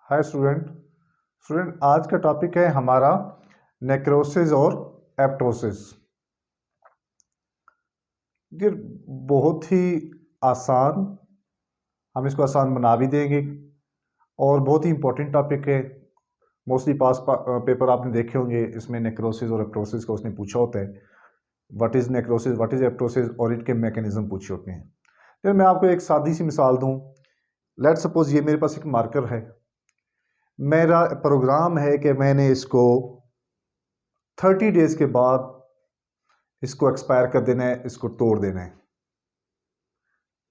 Hi student. आज का topic है हमारा नेक्रोसिस और एप्टोसिस। ये बहुत ही आसान, हम इसको आसान बना भी देंगे और बहुत ही इम्पोर्टेंट टॉपिक है। मोस्टली पेपर आपने देखे होंगे, इसमें नेक्रोसिस और एप्टोसिस का उसने पूछा होता है, what is necrosis, what is apoptosis और इनके मैकेनिज्म पूछे होते हैं। फिर मैं आपको एक सादी सी मिसाल दूँ। लेट्स सपोज ये मेरे पास एक मार्कर है, मेरा प्रोग्राम है कि मैंने इसको 30 डेज़ के बाद इसको एक्सपायर कर देना है, इसको तोड़ देना है।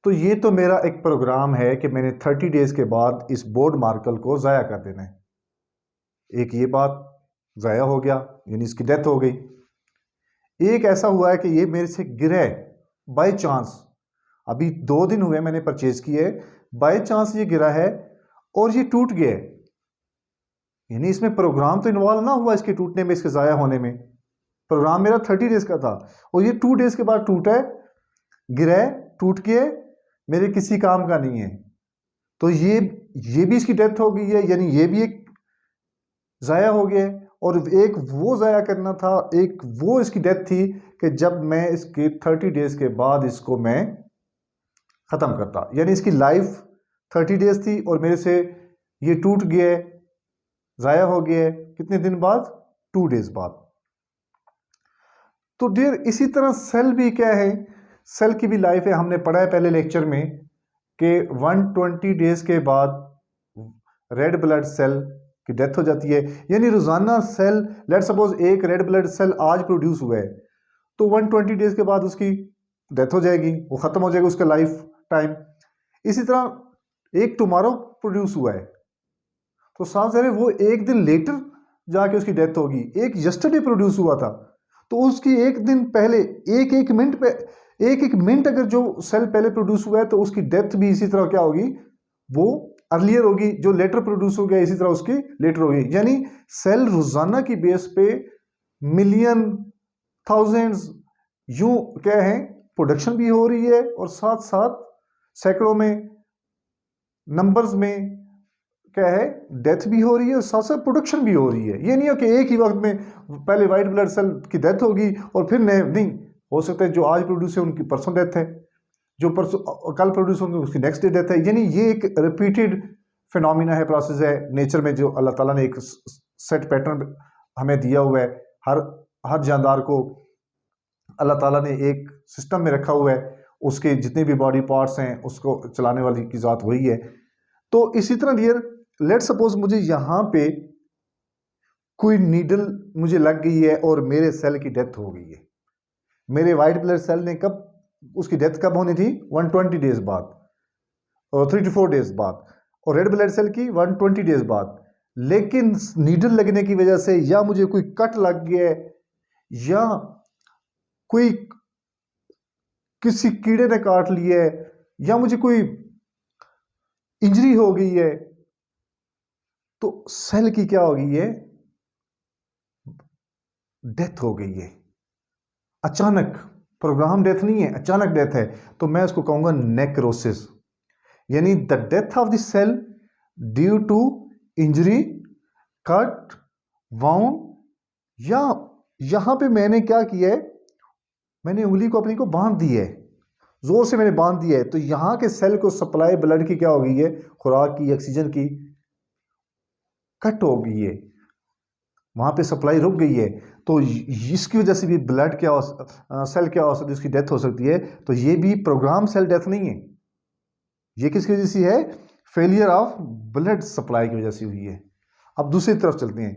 तो ये तो मेरा एक प्रोग्राम है कि मैंने 30 डेज़ के बाद इस बोर्ड मार्कर को ज़ाया कर देना है। एक ये बात ज़ाया हो गया, यानी इसकी डेथ हो गई। एक ऐसा हुआ है कि ये मेरे से गिरा है बाय चांस, अभी 2 दिन हुए मैंने परचेज किए, बाय चांस ये गिरा है और ये टूट गया है। यानी इसमें प्रोग्राम तो इन्वॉल्व ना हुआ इसके टूटने में, इसके ज़ाया होने में। प्रोग्राम मेरा 30 डेज़ का था और ये 2 डेज़ के बाद टूटा है, गिरा है, टूट के मेरे किसी काम का नहीं है। तो ये भी इसकी डेथ हो गई है, यानी ये भी एक ज़ाया हो गया है। और एक वो ज़ाया करना था, एक वो इसकी डेथ थी कि जब मैं इसके 30 डेज़ के बाद इसको मैं ख़त्म करता। यानी इसकी लाइफ 30 डेज़ थी और मेरे से ये टूट गया है, ज़ाया हो गया है। कितने दिन बाद? 2 डेज़ बाद। तो डियर इसी तरह सेल भी क्या है, सेल की भी लाइफ है। हमने पढ़ा है पहले लेक्चर में कि 120 डेज़ के बाद रेड ब्लड सेल की डेथ हो जाती है। यानी रोज़ाना सेल, लेट सपोज एक रेड ब्लड सेल आज प्रोड्यूस हुआ है तो 120 डेज़ के बाद उसकी डेथ हो जाएगी, वो ख़त्म हो जाएगा उसका लाइफ टाइम। इसी तरह एक टुमारो प्रोड्यूस हुआ है तो साफ ज़ाहिर है वो एक दिन लेटर जाके उसकी डेथ होगी। एक यस्टरडे प्रोड्यूस हुआ था तो उसकी एक दिन पहले, एक एक मिनट अगर जो सेल पहले प्रोड्यूस हुआ है तो उसकी डेथ भी इसी तरह क्या होगी, वो अर्लियर होगी। जो लेटर प्रोड्यूस हो गया इसी तरह उसकी लेटर होगी। यानी सेल रोजाना की बेस पे मिलियन, थाउजेंड्स, यूं क्या है, प्रोडक्शन भी हो रही है और साथ साथ सैकड़ों में, नंबर्स में क्या है, डेथ भी हो रही है और साथ साथ प्रोडक्शन भी हो रही है। ये नहीं हो कि एक ही वक्त में पहले वाइट ब्लड सेल की डेथ होगी और फिर नहीं, हो सकता है जो आज प्रोड्यूस है उनकी परसों डेथ है, जो परसों कल प्रोड्यूस होंगे उसकी नेक्स्ट डे डेथ है। यानी ये एक रिपीटेड फिनोमिना है, प्रोसेस है नेचर में, जो अल्लाह ताला ने एक सेट पैटर्न हमें दिया हुआ है। हर जानदार को अल्लाह ताला ने एक सिस्टम में रखा हुआ है, उसके जितने भी बॉडी पार्ट्स हैं उसको चलाने वाली की ज़ात वही है। तो इसी तरह डियर लेट सपोज मुझे यहाँ पे कोई नीडल मुझे लग गई है और मेरे सेल की डेथ हो गई है। मेरे वाइट ब्लड सेल ने कब, उसकी डेथ कब होनी थी? 120 डेज बाद और 3 to 4 डेज बाद, और रेड ब्लड सेल की 120 डेज बाद। लेकिन नीडल लगने की वजह से, या मुझे कोई कट लग गया है, या कोई किसी कीड़े ने काट लिया है, या मुझे कोई इंजरी हो गई है, तो सेल की क्या हो गई है, डेथ हो गई है। अचानक, प्रोग्राम डेथ नहीं है, अचानक डेथ है, तो मैं उसको कहूंगा नेक्रोसिस। यानी the death of the cell due to injury, cut, wound, या यहां पे मैंने क्या किया है, मैंने उंगली को अपनी को बांध दी है, जोर से मैंने बांध दिया है, तो यहां के सेल को सप्लाई ब्लड की क्या हो गई है, खुराक की, ऑक्सीजन की कट हो गई है, वहां पे सप्लाई रुक गई है। तो इसकी वजह से भी ब्लड क्या सेल क्या हो सकती है, उसकी डेथ हो सकती है। तो ये भी प्रोग्राम सेल डेथ नहीं है, ये किसकी वजह से है, फेलियर ऑफ ब्लड सप्लाई की वजह से हुई है। अब दूसरी तरफ चलते हैं,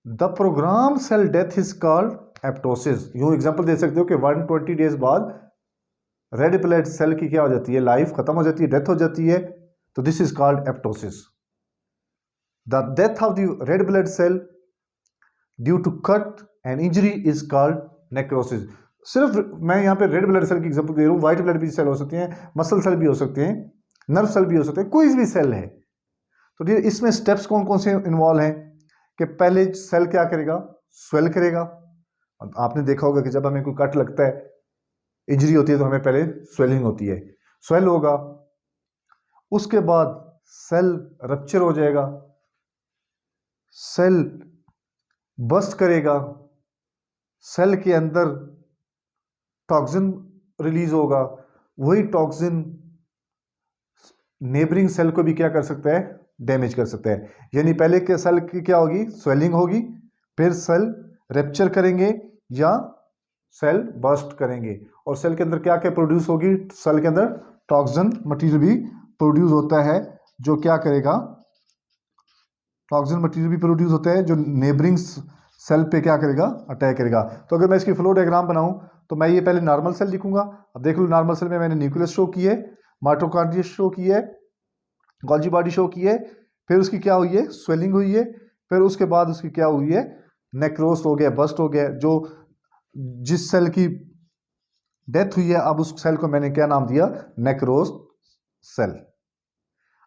the program cell death is called apoptosis. यूं एग्जांपल दे सकते हो कि 120 डेज बाद रेड ब्लड सेल की क्या हो जाती है, लाइफ खत्म हो जाती है, डेथ हो जाती है, तो this is called apoptosis. The death of the red blood cell due to cut and injury is called necrosis. सिर्फ मैं यहाँ पे रेड ब्लड सेल की एग्जांपल दे रहा हूँ, व्हाइट ब्लड भी सेल हो सकते हैं, मसल सेल भी हो सकते हैं, नर्व सेल भी हो सकते हैं, कोई भी सेल है। तो इसमें स्टेप्स कौन कौन से इन्वॉल्व हैं कि पहले सेल क्या करेगा, स्वेल करेगा। आपने देखा होगा कि जब हमें कोई कट लगता है, इंजरी होती है, तो हमें पहले स्वेलिंग होती है, स्वेल होगा, उसके बाद सेल रप्चर हो जाएगा, सेल बस्ट करेगा, सेल के अंदर टॉक्सिन रिलीज होगा, वही टॉक्सिन नेबरिंग सेल को भी क्या कर सकता है, डैमेज कर सकता है। यानी पहले के सेल की क्या होगी, स्वेलिंग होगी, फिर सेल रैप्चर करेंगे या सेल बर्स्ट करेंगे, और सेल के अंदर क्या क्या प्रोड्यूस होगी, सेल के अंदर टॉक्सिन मटेरियल भी प्रोड्यूस होता है, जो क्या करेगा, टॉक्सिन मटेरियल भी प्रोड्यूस होता है जो नेबरिंग सेल पे क्या करेगा, अटैक करेगा। तो अगर मैं इसकी फ्लो डायग्राम बनाऊं तो मैं ये पहले नॉर्मल सेल लिखूंगा। अब देख लो, नॉर्मल सेल में मैंने न्यूक्लियस शो की है, माइटोकॉन्ड्रिया शो की है, गोल्जी बॉडी शो की है, फिर उसकी क्या हुई है, स्वेलिंग हुई है, फिर उसके बाद उसकी क्या हुई है, नेक्रोस हो गया, बस्ट हो गया। जो जिस सेल की डेथ हुई है, अब उस सेल को मैंने क्या नाम दिया, नेक्रोस सेल।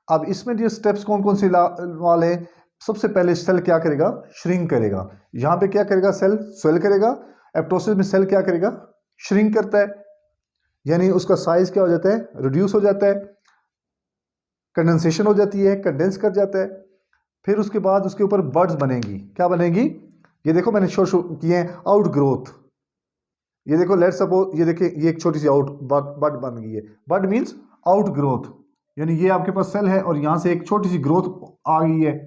अब इसमें जो स्टेप्स कौन कौन से वाले, सबसे पहले सेल क्या करेगा, श्रिंक करेगा। यहां पे क्या करेगा, सेल स्वेल करेगा। एप्टोसिस में सेल क्या करेगा, श्रिंक करता है, यानी उसका साइज क्या हो जाता है, रिड्यूस हो जाता है, कंडेंसेशन हो जाती है, कंडेंस कर जाता है। फिर उसके बाद उसके ऊपर बड्स बनेंगी। क्या बनेगी, ये देखो मैंने शो किए हैं, आउट ग्रोथ। ये देखो, लेट्स सपोज ये देखिए, ये एक छोटी सी आउट बड बन गई है। बड मीन्स आउट ग्रोथ, यानी ये आपके पास सेल है और यहां से एक छोटी सी ग्रोथ आ गई है।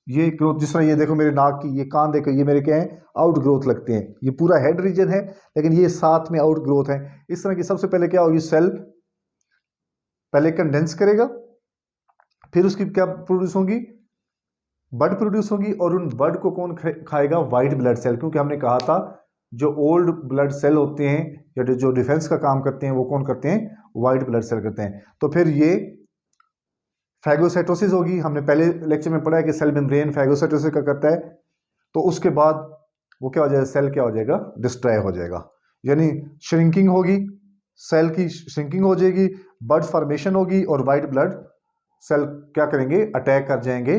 ये ग्रोथ, जिस तरह ये देखो मेरे नाक की, ये कान देखो, ये मेरे क्या है, आउट ग्रोथ लगते हैं। ये पूरा हेड रीजन है, लेकिन ये साथ में आउट ग्रोथ है। इस तरह की सबसे पहले क्या होगी, सेल पहले कंडेंस करेगा, फिर उसकी क्या प्रोड्यूस होंगी, बड प्रोड्यूस होगी, और उन बड को कौन खाएगा, वाइट ब्लड सेल। क्योंकि हमने कहा था जो ओल्ड ब्लड सेल होते हैं या जो डिफेंस का काम करते हैं वो कौन करते हैं, वाइट ब्लड सेल करते हैं। तो फिर ये फैगोसाइटोसिस होगी। हमने पहले लेक्चर में पढ़ा है कि सेल मेम्ब्रेन फैगोसाइटोसिस का करता है। तो उसके बाद वो क्या हो जाएगा, सेल क्या हो जाएगा, डिस्ट्रॉय हो जाएगा, यानी श्रिंकिंग होगी, सेल की श्रिंकिंग हो जाएगी, बड फॉर्मेशन होगी, और वाइट ब्लड सेल क्या करेंगे, अटैक कर जाएंगे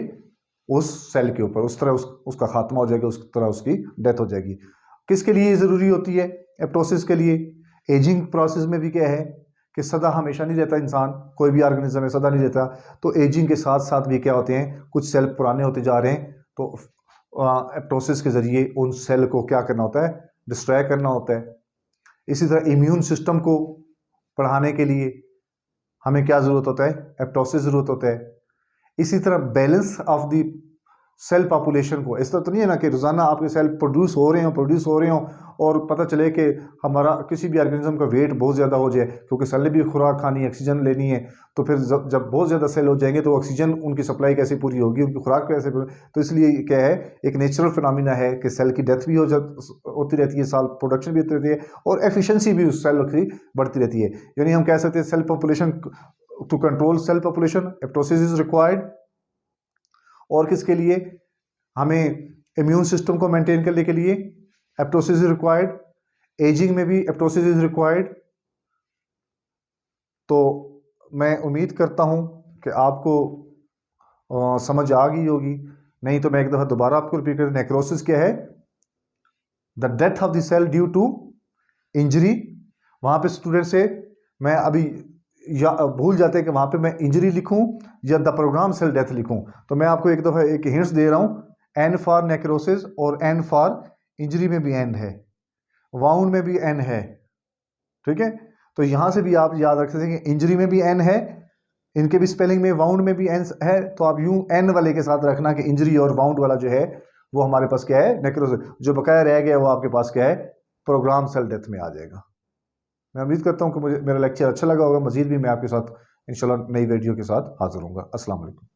उस सेल के ऊपर। उस तरह उसका खात्मा हो जाएगा, उस तरह उसकी डेथ हो जाएगी। किसके लिए ज़रूरी होती है, एप्टोसिस के लिए। एजिंग प्रोसेस में भी क्या है कि सदा हमेशा नहीं रहता इंसान, कोई भी ऑर्गेनिज्म है सदा नहीं रहता। तो एजिंग के साथ साथ भी क्या होते हैं, कुछ सेल पुराने होते जा रहे हैं। तो एप्टोसिस के ज़रिए उन सेल को क्या करना होता है, डिस्ट्रॉय करना होता है। इसी तरह इम्यून सिस्टम को बढ़ाने के लिए हमें क्या ज़रूरत होता है, एप्टोसिस ज़रूरत होता है। इसी तरह balance of the cell population को, इस तरह तो नहीं है ना कि रोज़ाना आपके सेल प्रोड्यूस हो रहे हों और पता चले कि हमारा किसी भी ऑर्गेनिज्म का वेट बहुत ज़्यादा हो जाए, क्योंकि सेल ने भी खुराक खानी है, ऑक्सीजन लेनी है। तो फिर जब बहुत ज़्यादा सेल हो जाएंगे तो ऑक्सीजन उनकी सप्लाई कैसे पूरी होगी, उनकी खुराक कैसे पूरी। तो इसलिए क्या है, एक नेचुरल फिनोमिना है कि सेल की डेथ भी होती रहती है, साल प्रोडक्शन भी होती रहती है, और एफिशिएंसी भी उस सेल की बढ़ती रहती है। यानी हम कह सकते हैं cell population, to control cell population apoptosis is required. और किसके लिए, हमें इम्यून सिस्टम को मेंटेन करने के लिए एप्टोसिस इज रिक्वायर्ड। एजिंग में भी एप्टोसिस इज रिक्वायर्ड। तो मैं उम्मीद करता हूं कि आपको समझ आ गई होगी। नहीं तो मैं एक दफ़ा दोबारा आपको रिपीट कर, नेक्रोसिस क्या है, the death of the cell due to injury. वहां पे स्टूडेंट से मैं अभी या भूल जाते हैं कि वहां पे मैं इंजरी लिखूं या द प्रोग्राम सेल डेथ लिखूं। तो मैं आपको एक दफ़ा एक हिंट्स दे रहा हूं, एन फॉर नेक्रोसिस और एन फॉर इंजरी में भी एन है, वाउंड में भी एन है, ठीक है। तो यहां से भी आप याद रख सकते हैं कि इंजरी में भी एन है, इनके भी स्पेलिंग में, वाउंड में भी एन है। तो आप यूं एन वाले के साथ रखना कि इंजरी और वाउंड वाला जो है वो हमारे पास क्या है, नेक्रोसिस। जो बकाया रह गया वो आपके पास क्या है, प्रोग्राम सेल डेथ में आ जाएगा। मैं उम्मीद करता हूं कि मुझे मेरा लेक्चर अच्छा लगा होगा। मजीद भी मैं आपके साथ इंशाल्लाह नई वीडियो के साथ हाजिर होऊंगा। अस्सलाम वालेकुम।